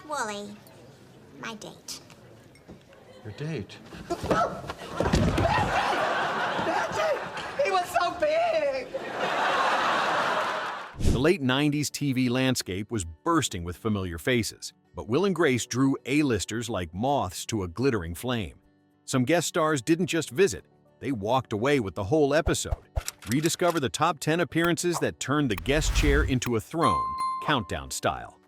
not Wooly. My date. Your date? That's it! He was so big! The late 90s TV landscape was bursting with familiar faces, but Will and Grace drew A-listers like moths to a glittering flame. Some guest stars didn't just visit, they walked away with the whole episode. Rediscover the top 10 appearances that turned the guest chair into a throne, countdown style.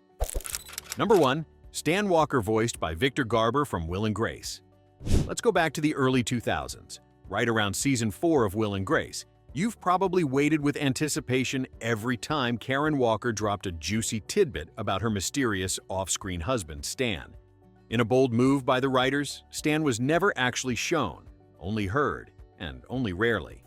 Number 1. Stan Walker, voiced by Victor Garber from Will and Grace. Let's go back to the early 2000s. Right around season 4 of Will and Grace, you've probably waited with anticipation every time Karen Walker dropped a juicy tidbit about her mysterious off-screen husband, Stan. In a bold move by the writers, Stan was never actually shown, only heard, and only rarely.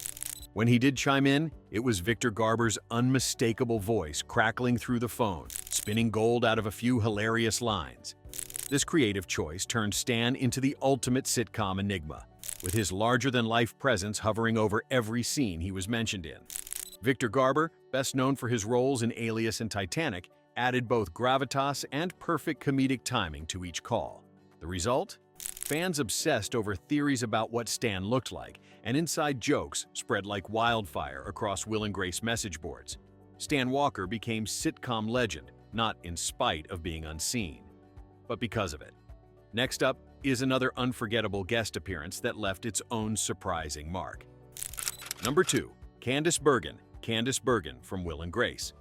When he did chime in, it was Victor Garber's unmistakable voice crackling through the phone, spinning gold out of a few hilarious lines. This creative choice turned Stan into the ultimate sitcom enigma, with his larger-than-life presence hovering over every scene he was mentioned in. Victor Garber, best known for his roles in Alias and Titanic, added both gravitas and perfect comedic timing to each call. The result? Fans obsessed over theories about what Stan looked like, and inside jokes spread like wildfire across Will and Grace message boards. Stan Walker became sitcom legend, not in spite of being unseen, but because of it. Next up is another unforgettable guest appearance that left its own surprising mark. Number 2. Candace Bergen from Will and Grace.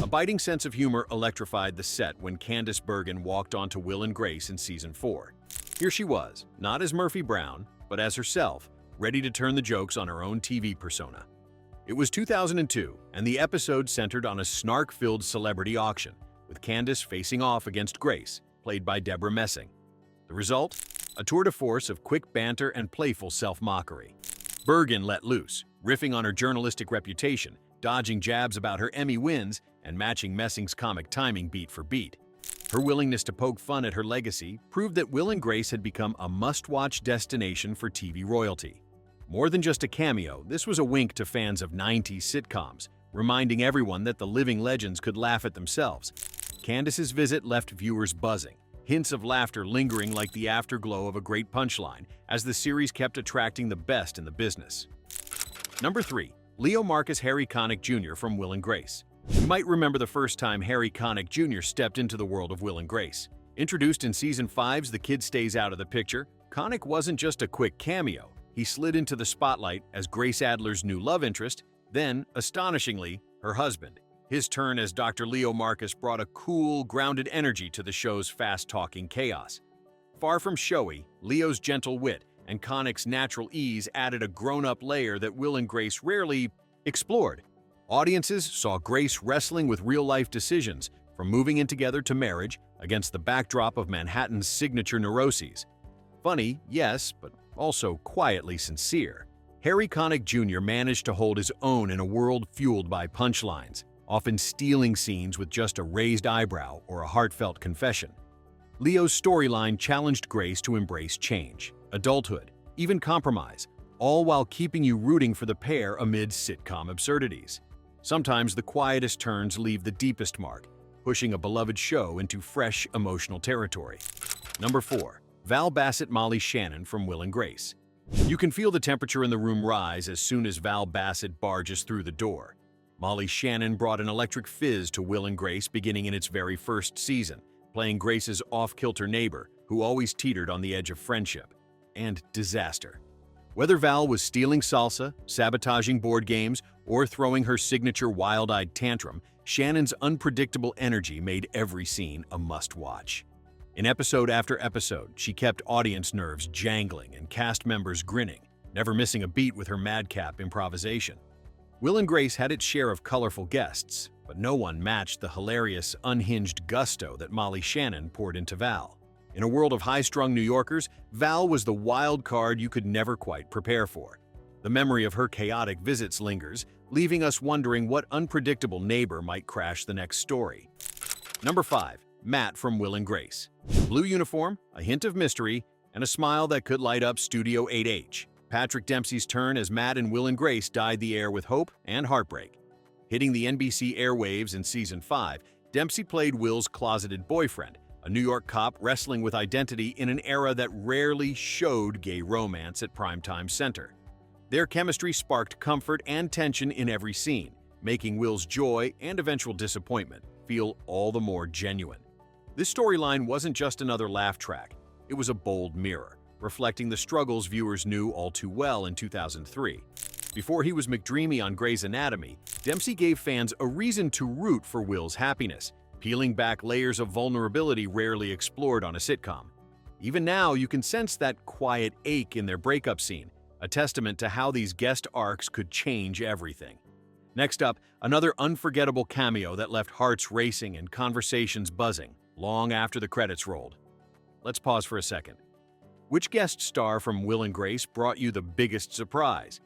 A biting sense of humor electrified the set when Candace Bergen walked onto Will and Grace in season 4. Here she was, not as Murphy Brown, but as herself, ready to turn the jokes on her own TV persona. It was 2002, and the episode centered on a snark-filled celebrity auction, with Candace facing off against Grace, played by Deborah Messing. The result? A tour de force of quick banter and playful self-mockery. Bergen let loose, riffing on her journalistic reputation, dodging jabs about her Emmy wins, and matching Messing's comic timing beat for beat. Her willingness to poke fun at her legacy proved that Will and Grace had become a must-watch destination for TV royalty. More than just a cameo, this was a wink to fans of 90s sitcoms, reminding everyone that the living legends could laugh at themselves. Candace's visit left viewers buzzing, hints of laughter lingering like the afterglow of a great punchline as the series kept attracting the best in the business. Number 3. Leo Marcus Harry Connick Jr. from Will and Grace. You might remember the first time Harry Connick Jr. stepped into the world of Will and Grace. Introduced in Season 5's The Kid Stays Out of the Picture, Connick wasn't just a quick cameo. He slid into the spotlight as Grace Adler's new love interest, then, astonishingly, her husband. His turn as Dr. Leo Marcus brought a cool, grounded energy to the show's fast-talking chaos. Far from showy, Leo's gentle wit and Connick's natural ease added a grown-up layer that Will and Grace rarely explored. Audiences saw Grace wrestling with real-life decisions, from moving in together to marriage, against the backdrop of Manhattan's signature neuroses. Funny, yes, but also quietly sincere. Harry Connick Jr. managed to hold his own in a world fueled by punchlines, often stealing scenes with just a raised eyebrow or a heartfelt confession. Leo's storyline challenged Grace to embrace change, adulthood, even compromise, all while keeping you rooting for the pair amid sitcom absurdities. Sometimes the quietest turns leave the deepest mark, pushing a beloved show into fresh emotional territory. Number 4. Val Bassett Molly Shannon from Will and Grace. You can feel the temperature in the room rise as soon as Val Bassett barges through the door. Molly Shannon brought an electric fizz to Will and Grace beginning in its very first season, playing Grace's off-kilter neighbor who always teetered on the edge of friendship and disaster. Whether Val was stealing salsa, sabotaging board games, or throwing her signature wild-eyed tantrum, Shannon's unpredictable energy made every scene a must-watch. In episode after episode, she kept audience nerves jangling and cast members grinning, never missing a beat with her madcap improvisation. Will and Grace had its share of colorful guests, but no one matched the hilarious, unhinged gusto that Molly Shannon poured into Val. In a world of high-strung New Yorkers, Val was the wild card you could never quite prepare for. The memory of her chaotic visits lingers, leaving us wondering what unpredictable neighbor might crash the next story. Number 5. Matt from Will and Grace. Blue uniform, a hint of mystery, and a smile that could light up Studio 8H. Patrick Dempsey's turn as Matt in Will and Grace dyed the air with hope and heartbreak. Hitting the NBC airwaves in Season 5, Dempsey played Will's closeted boyfriend, a New York cop wrestling with identity in an era that rarely showed gay romance at primetime center. Their chemistry sparked comfort and tension in every scene, making Will's joy and eventual disappointment feel all the more genuine. This storyline wasn't just another laugh track, it was a bold mirror, reflecting the struggles viewers knew all too well in 2003. Before he was McDreamy on Grey's Anatomy, Dempsey gave fans a reason to root for Will's happiness, peeling back layers of vulnerability rarely explored on a sitcom. Even now, you can sense that quiet ache in their breakup scene, a testament to how these guest arcs could change everything. Next up, another unforgettable cameo that left hearts racing and conversations buzzing long after the credits rolled. Let's pause for a second. Which guest star from Will and Grace brought you the biggest surprise?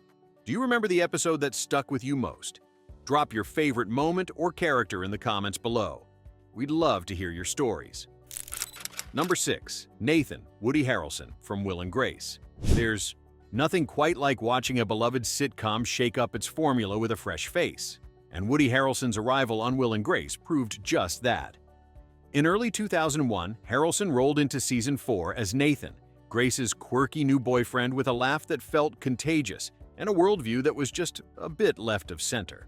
Do you remember the episode that stuck with you most? Drop your favorite moment or character in the comments below. We'd love to hear your stories. Number 6. Nathan, Woody Harrelson from Will and Grace. There's nothing quite like watching a beloved sitcom shake up its formula with a fresh face, and Woody Harrelson's arrival on Will and Grace proved just that. In early 2001, Harrelson rolled into season 4 as Nathan, Grace's quirky new boyfriend with a laugh that felt contagious and a worldview that was just a bit left of center.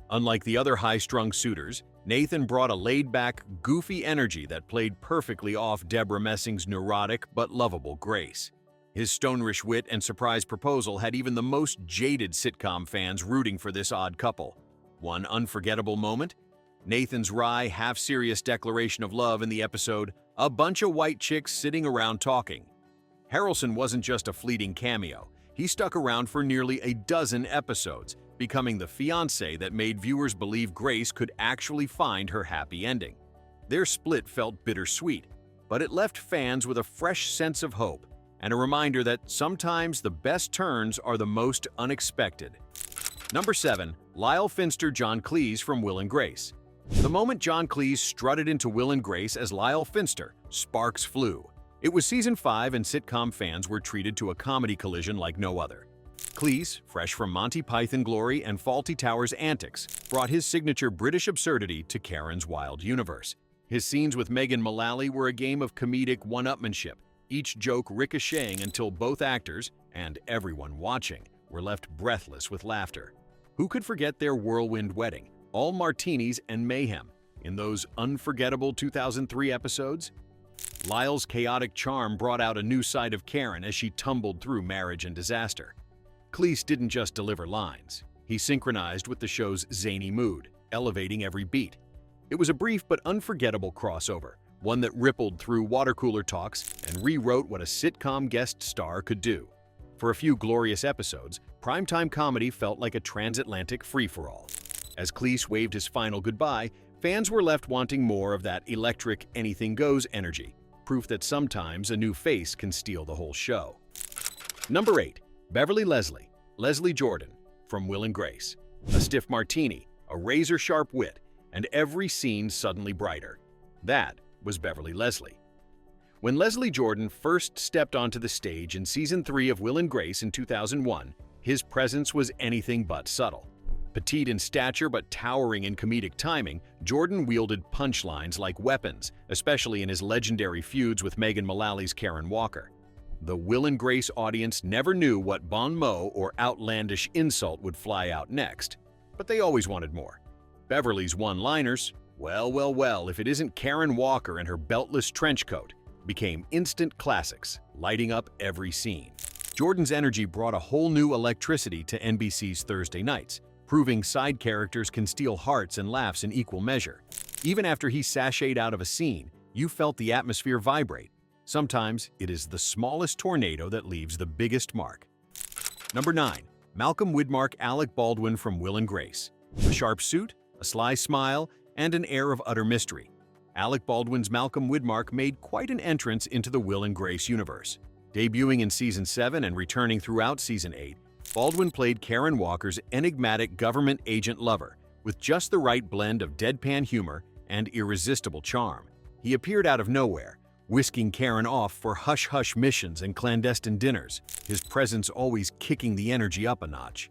Unlike the other high-strung suitors, Nathan brought a laid-back, goofy energy that played perfectly off Deborah Messing's neurotic but lovable Grace. His stonerish wit and surprise proposal had even the most jaded sitcom fans rooting for this odd couple. One unforgettable moment? Nathan's wry, half-serious declaration of love in the episode, "A Bunch of White Chicks Sitting Around Talking." Harrelson wasn't just a fleeting cameo. He stuck around for nearly a dozen episodes, becoming the fiancé that made viewers believe Grace could actually find her happy ending. Their split felt bittersweet, but it left fans with a fresh sense of hope and a reminder that sometimes the best turns are the most unexpected. Number 7. Lyle Finster John Cleese from Will and Grace. The moment John Cleese strutted into Will and Grace as Lyle Finster, sparks flew. It was season 5 and sitcom fans were treated to a comedy collision like no other. Cleese, fresh from Monty Python glory and Fawlty Towers antics, brought his signature British absurdity to Karen's wild universe. His scenes with Megan Mullally were a game of comedic one-upmanship, each joke ricocheting until both actors, and everyone watching, were left breathless with laughter. Who could forget their whirlwind wedding, all martinis and mayhem, in those unforgettable 2003 episodes? Lyle's chaotic charm brought out a new side of Karen as she tumbled through marriage and disaster. Cleese didn't just deliver lines. He synchronized with the show's zany mood, elevating every beat. It was a brief but unforgettable crossover, one that rippled through water-cooler talks and rewrote what a sitcom guest star could do. For a few glorious episodes, primetime comedy felt like a transatlantic free-for-all. As Cleese waved his final goodbye, fans were left wanting more of that electric, anything-goes energy, proof that sometimes a new face can steal the whole show. Number 8. Beverley Leslie Jordan from Will and Grace. A stiff martini, a razor-sharp wit, and every scene suddenly brighter. That was Beverley Leslie. When Leslie Jordan first stepped onto the stage in Season 3 of Will and Grace in 2001, his presence was anything but subtle. Petite in stature but towering in comedic timing, Jordan wielded punchlines like weapons, especially in his legendary feuds with Megan Mullally's Karen Walker. The Will and Grace audience never knew what bon mot or outlandish insult would fly out next, but they always wanted more. Beverly's one-liners, well, if it isn't Karen Walker and her beltless trench coat, became instant classics, lighting up every scene. Jordan's energy brought a whole new electricity to NBC's Thursday nights, proving side characters can steal hearts and laughs in equal measure. Even after he sashayed out of a scene, you felt the atmosphere vibrate. Sometimes it is the smallest tornado that leaves the biggest mark. Number 9. Malcolm Widmark Alec Baldwin from Will and Grace. A sharp suit, a sly smile, and an air of utter mystery. Alec Baldwin's Malcolm Widmark made quite an entrance into the Will and Grace universe. Debuting in Season 7 and returning throughout Season 8, Baldwin played Karen Walker's enigmatic government agent lover with just the right blend of deadpan humor and irresistible charm. He appeared out of nowhere, whisking Karen off for hush-hush missions and clandestine dinners, his presence always kicking the energy up a notch.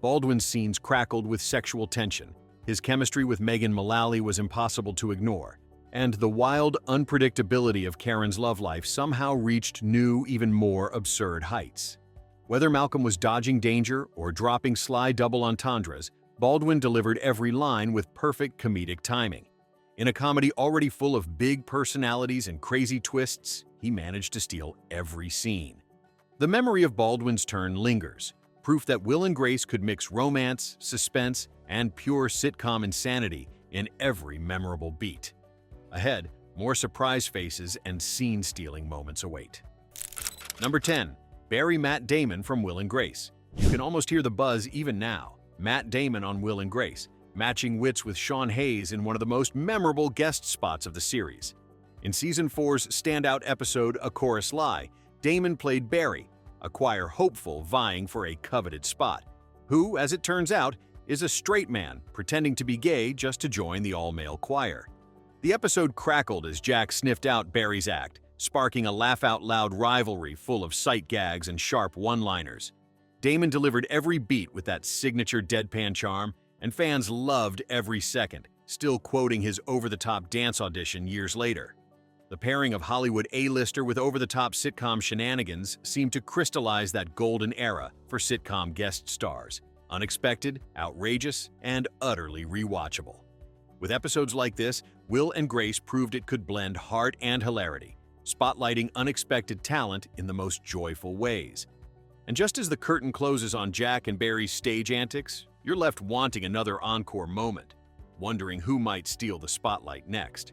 Baldwin's scenes crackled with sexual tension. His chemistry with Megan Mullally was impossible to ignore. And the wild unpredictability of Karen's love life somehow reached new, even more absurd heights. Whether Malcolm was dodging danger or dropping sly double entendres, Baldwin delivered every line with perfect comedic timing. In a comedy already full of big personalities and crazy twists, he managed to steal every scene. The memory of Baldwin's turn lingers, proof that Will and Grace could mix romance, suspense, and pure sitcom insanity in every memorable beat. Ahead, more surprise faces and scene-stealing moments await. Number 10. Barry Matt Damon from Will and Grace. You can almost hear the buzz even now. Matt Damon on Will and Grace, matching wits with Sean Hayes in one of the most memorable guest spots of the series. In Season 4's standout episode A Chorus Lie, Damon played Barry, a choir hopeful vying for a coveted spot, who, as it turns out, is a straight man pretending to be gay just to join the all-male choir. The episode crackled as Jack sniffed out Barry's act, sparking a laugh-out-loud rivalry full of sight gags and sharp one-liners. Damon delivered every beat with that signature deadpan charm, and fans loved every second, still quoting his over-the-top dance audition years later. The pairing of Hollywood A-lister with over-the-top sitcom shenanigans seemed to crystallize that golden era for sitcom guest stars. Unexpected, outrageous, and utterly rewatchable. With episodes like this, Will and Grace proved it could blend heart and hilarity, spotlighting unexpected talent in the most joyful ways. And just as the curtain closes on Jack and Barry's stage antics, you're left wanting another encore moment, wondering who might steal the spotlight next.